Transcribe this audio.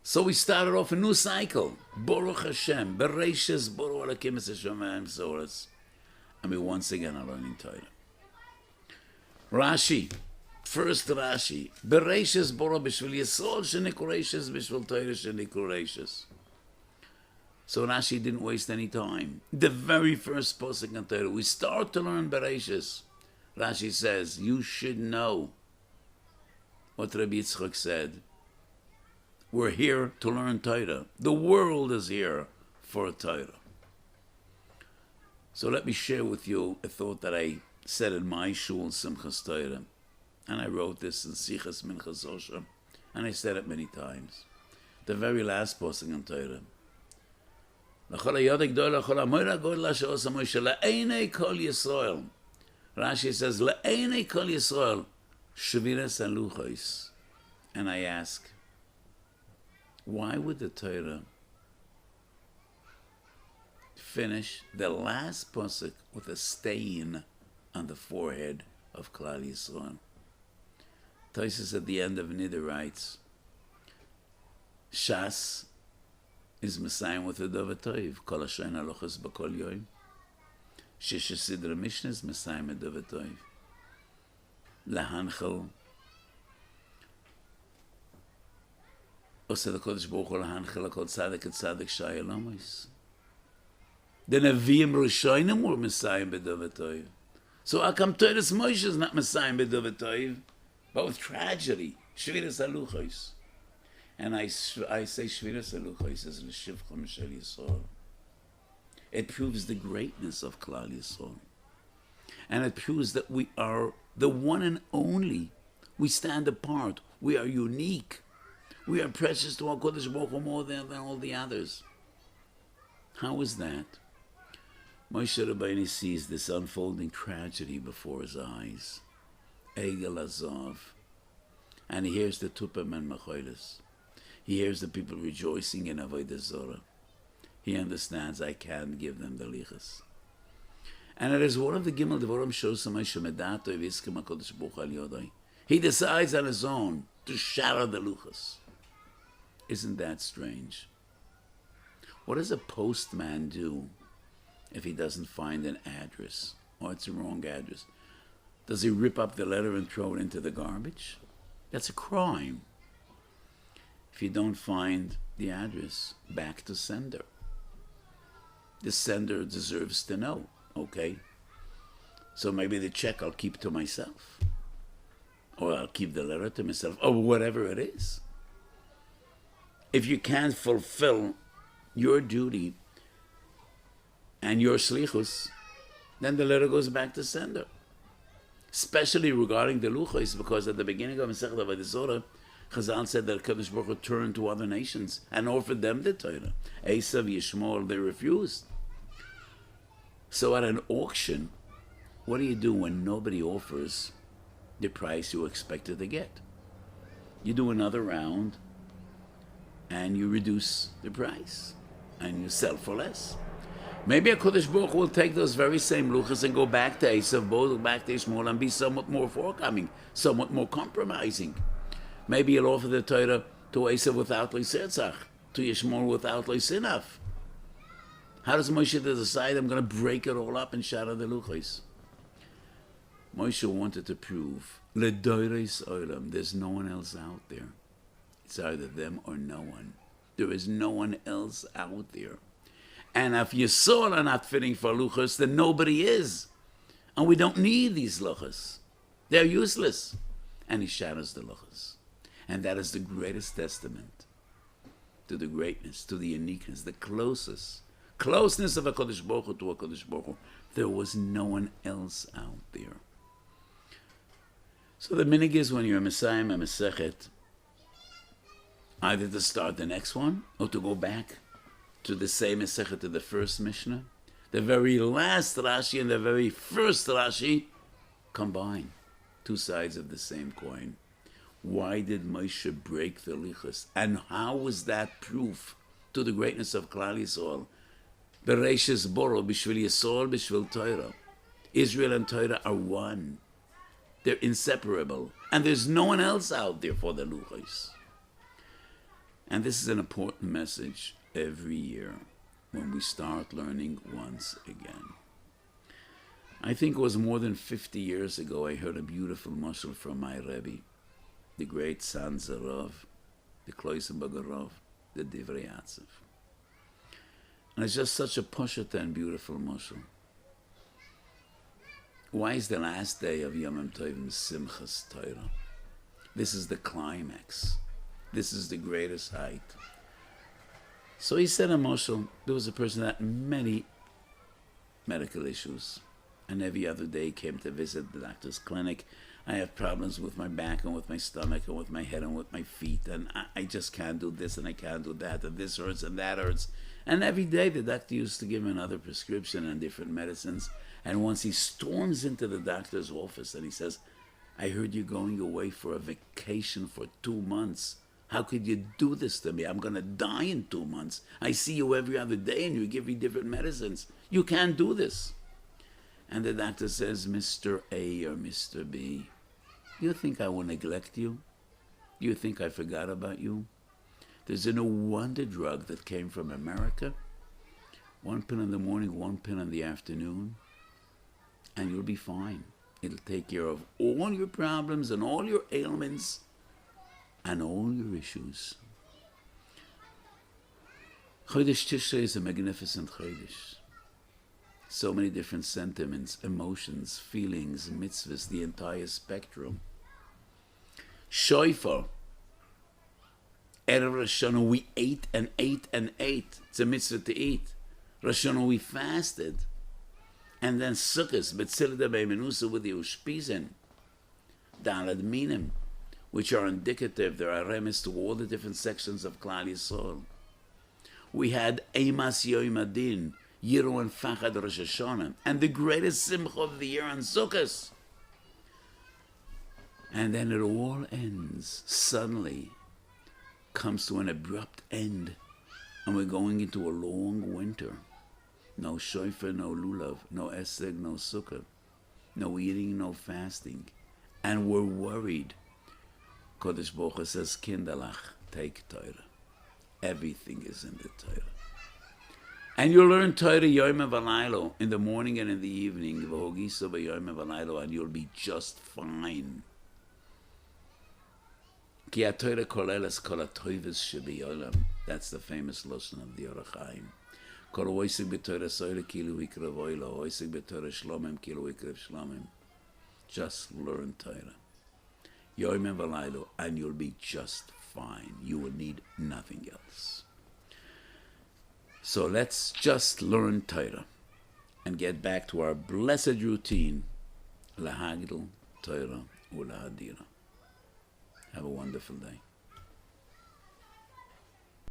So we started off a new cycle. Baruch Hashem, Bereishis, Baruch Alakim Eseshamayim Soras. And we once again are learning Torah. Rashi, first Rashi, Bereishis Baruch B'Shvil Yisrael Shenikol B'Shvil Torah Shenikol. So Rashi didn't waste any time. The very first posuk in Torah, we start to learn Bereishis. Rashi says, you should know what Rabbi Yitzchak said. We're here to learn Torah. The world is here for a Torah. So let me share with you a thought that I said in my shul, Simchas Torah. And I wrote this in Sichas Minchas Osher. And I said it many times. The very last posting in Torah. Rashi says, Le'enei kol Yisrael, shviras haluchos. And I ask, why would the Torah finish the last pasuk with a stain on the forehead of Klal Yisrael? Tosfos at the end of Niddah writes, Shas is Messiah with a Dover Toiv, Kol Hashem Halochos B'Kol Yoim. Shish Sidra Mishnah is Messiah with Dover Toiv. Lahanchel Osa the Kodesh Baruch Hu Lahanchel HaKol Tzadik et Tzadik Shai Elamois. The Nevi'im Rishonim were Messiah with Dover Toiv. So how come Torah's Moshe is not Messiah with Dover Toiv, but with tragedy? Shviras Haluchos. And I say Shviras Haluchos is L'Shivchon Shel Yisrael. It proves the greatness of Klal Yisrael. And it proves that we are the one and only. We stand apart. We are unique. We are precious to our Kodesh Baruch Hu more than all the others. How is that? Moshe Rabbeinu sees this unfolding tragedy before his eyes. Egel Azov. And he hears the Tupim and Machoilis. He hears the people rejoicing in Avodah Zorah. He understands I can't give them the lichas. And it is one of the Gimel Devorim shows Moshe Medato Viskim HaKodesh Baruch Al Yodai. He decides on his own to shatter the luchas. Isn't that strange? What does a postman do if he doesn't find an address or it's a wrong address? Does he rip up the letter and throw it into the garbage? That's a crime. If you don't find the address, back to sender. The sender deserves to know, okay? So maybe the check I'll keep to myself. Or I'll keep the letter to myself, or whatever it is. If you can't fulfill your duty and your slichus, then the letter goes back to sender. Especially regarding the luchos, because at the beginning of Masechet Avodah Zorah, Chazal said that Kadosh Baruch Hu turned to other nations and offered them the Torah. Esav, Yishmael, they refused. So at an auction, what do you do when nobody offers the price you expected to get? You do another round and you reduce the price and you sell for less. Maybe a Kodesh Baruch Hu will take those very same luchas and go back to Esav, go back to Yishmael and be somewhat more forthcoming, somewhat more compromising. Maybe he'll offer the Torah to Esav without Leisetzach, to Yishmael without Leisinaf. How does Moshe decide I'm going to break it all up and shatter the luchos? Moshe wanted to prove, L'doiros olam, there's no one else out there. It's either them or no one. There is no one else out there. And if Yisrael are not fitting for luchos, then nobody is. And we don't need these luchos. They're useless. And he shatters the luchos. And that is the greatest testament to the greatness, to the uniqueness, the closeness of a Kodesh Baruch Hu to a Kodesh Baruch Hu. There was no one else out there. So the minig is when you're a Messiah, a Masechet, either to start the next one or to go back to the same Masechet, to the first Mishnah. The very last Rashi and the very first Rashi combine, two sides of the same coin. Why did Moshe break the lichas? And how was that proof to the greatness of Klal Yisrael? Bereishis Boro, B'Shvil Yisrael, B'Shvil Torah. Israel and Torah are one. They're inseparable. And there's no one else out there for the luchos. And this is an important message every year when we start learning once again. I think it was more than 50 years ago I heard a beautiful mashal from my Rebbe, the great Sanzer Rav, the Kloisenberger Rav, the Divrei Atzev. And it's just such a poshet and beautiful mashal. Why is the last day of Yom Tovim Simchas Torah? This is the climax. This is the greatest height. So he said a mashal, there was a person that had many medical issues, and every other day came to visit the doctor's clinic. I have problems with my back and with my stomach and with my head and with my feet, and I just can't do this and I can't do that, and this hurts and that hurts. And every day the doctor used to give him another prescription and different medicines. And once he storms into the doctor's office and he says, I heard you're going away for a vacation for 2 months. How could you do this to me? I'm going to die in 2 months. I see you every other day and you give me different medicines. You can't do this. And the doctor says, Mr. A or Mr. B, you think I will neglect you? You think I forgot about you? There's a no wonder drug that came from America. 1 pin in the morning, 1 pin in the afternoon, and you'll be fine. It'll take care of all your problems and all your ailments and all your issues. Chodesh Tishrei is a magnificent Chodesh. So many different sentiments, emotions, feelings, mitzvahs, the entire spectrum. Shofar. Erev Rosh Hashanah we ate and ate and ate. It's a mitzvah to eat. Rosh Hashanah we fasted. And then Sukkot, Betzilda Beimenusa with the Ushpizen, Dalad Minim, which are indicative, there are remes to all the different sections of Klal Yisrael. We had Eimas Yom Adin, Yiru and Fachad Rosh Hashanah, and the greatest simcha of the year on Sukkot. And then it all ends, suddenly comes to an abrupt end, and we're going into a long winter. No shofar, no lulav, no eseg, no sukkah, no eating, no fasting. And we're worried. Kodesh Baruch Hu says, Kindalach, take Torah. Everything is in the Torah. And you'll learn Torah Yom V'Laylo in the morning and in the evening, V'hogiso B'Yom V'Laylo, and you'll be just fine. Ki HaTorah koleles kol ha'toivos shebe'olam. That's the famous lashon of the Orach Chaim. Kol ha'oisik b'Torah soile kilu ikrav oilo, ha'oisik b'Torah shlomim kilu ikrav shlomim. Just learn Torah. Yom V'Laylo, and you'll be just fine. You will need nothing else. So let's just learn Torah and get back to our blessed routine. Lahagdil Torah u'lahadira. Have a wonderful day.